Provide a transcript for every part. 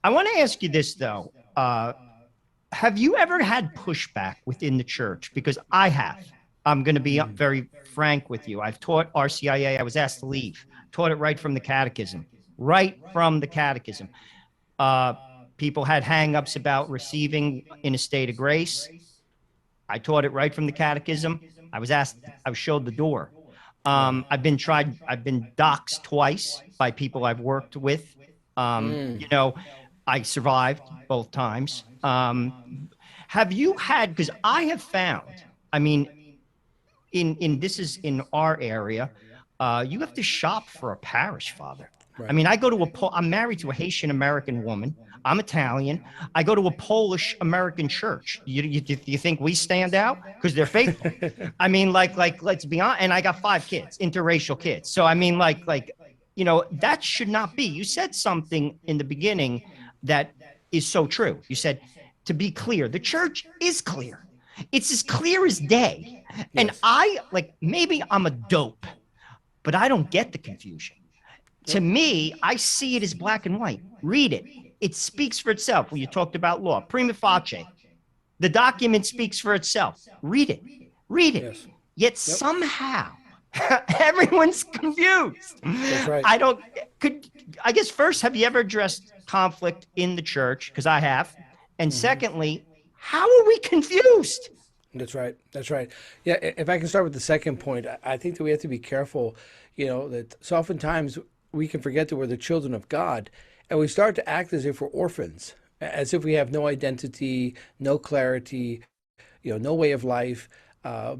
I want to ask you this though. Have you ever had pushback within the church? Because I have. I'm going to be Mm. very frank with you. I've taught RCIA. I was asked to leave. Taught it right from the catechism. Right from the catechism. Uh, People had hangups about receiving in a state of grace. I taught it right from the catechism. I was asked. I was showed the door. Wow. I've been tried. I've been doxxed twice by people I've worked with. Mm. You know, I survived both times. Have you had? Because I have found. I mean, in this is in our area. You have to shop for a parish father. I Right. mean, I go to I'm married to a Haitian American woman. I'm Italian. I go to a Polish American church. You think we stand out because they're faithful? I mean, let's be honest. And I got 5 kids, interracial kids. So I mean, that should not be. You said something in the beginning that is so true. You said, to be clear, the church is clear. It's as clear as day. And Yes. I like maybe I'm a dope, but I don't get the confusion. To Yep. me, I see it as black and white. Read it. It speaks for itself. When you talked about law, prima facie, the document speaks for itself. Read it. Read it. Yes. Yet Yep. somehow everyone's confused. That's right. I don't could I guess first, have you ever addressed conflict in the church? Because I have. And Hmm. secondly, how are we confused? That's right. That's right. Yeah. If I can start with the second point, I think that we have to be careful. That so oftentimes we can forget that we're the children of God, and we start to act as if we're orphans, as if we have no identity, no clarity, no way of life.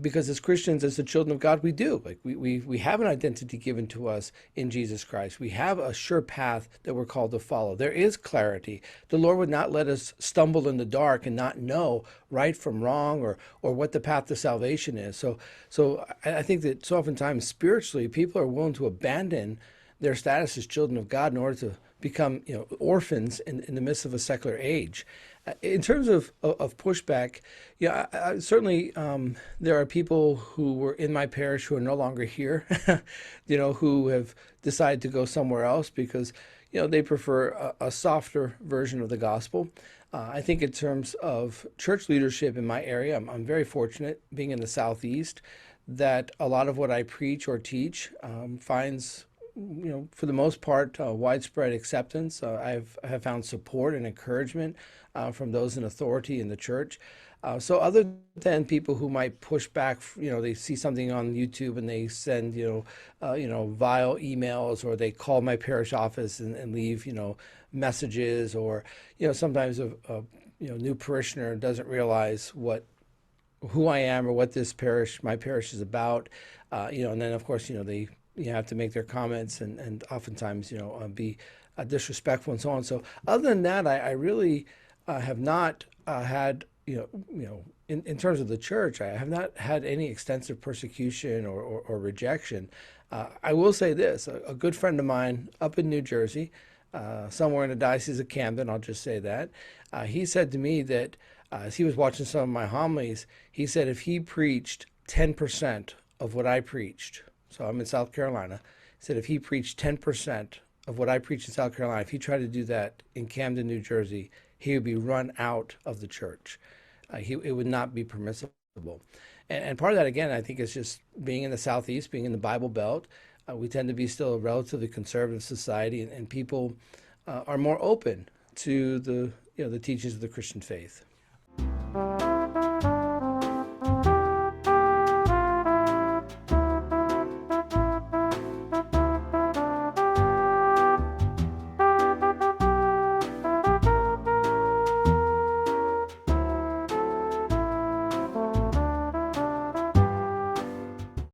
Because as Christians, as the children of God, we do. Like we have an identity given to us in Jesus Christ. We have a sure path that we're called to follow. There is clarity. The Lord would not let us stumble in the dark and not know right from wrong or what the path to salvation is. So I think that so oftentimes spiritually, people are willing to abandon their status as children of God in order to become orphans in the midst of a secular age. In terms of pushback, yeah, certainly there are people who were in my parish who are no longer here, who have decided to go somewhere else because they prefer a softer version of the gospel. I think in terms of church leadership in my area, I'm very fortunate being in the Southeast that a lot of what I preach or teach finds for the most part, widespread acceptance. I have found support and encouragement from those in authority in the church. So other than people who might push back, they see something on YouTube and they send, vile emails, or they call my parish office and leave, messages, or, sometimes a new parishioner doesn't realize who I am or what my parish is about. And then of course, they have to make their comments and oftentimes, be disrespectful and so on. So other than that, I really have not had, in terms of the church, I have not had any extensive persecution or rejection. I will say this, a good friend of mine up in New Jersey, somewhere in the Diocese of Camden, I'll just say that, he said to me that as he was watching some of my homilies, he said if he preached 10% of what I preached, so I'm in South Carolina, he said if he preached 10% of what I preached in South Carolina, if he tried to do that in Camden, New Jersey, he would be run out of the church. It would not be permissible. And part of that, again, I think is just being in the Southeast, being in the Bible Belt. We tend to be still a relatively conservative society, and people are more open to the teachings of the Christian faith.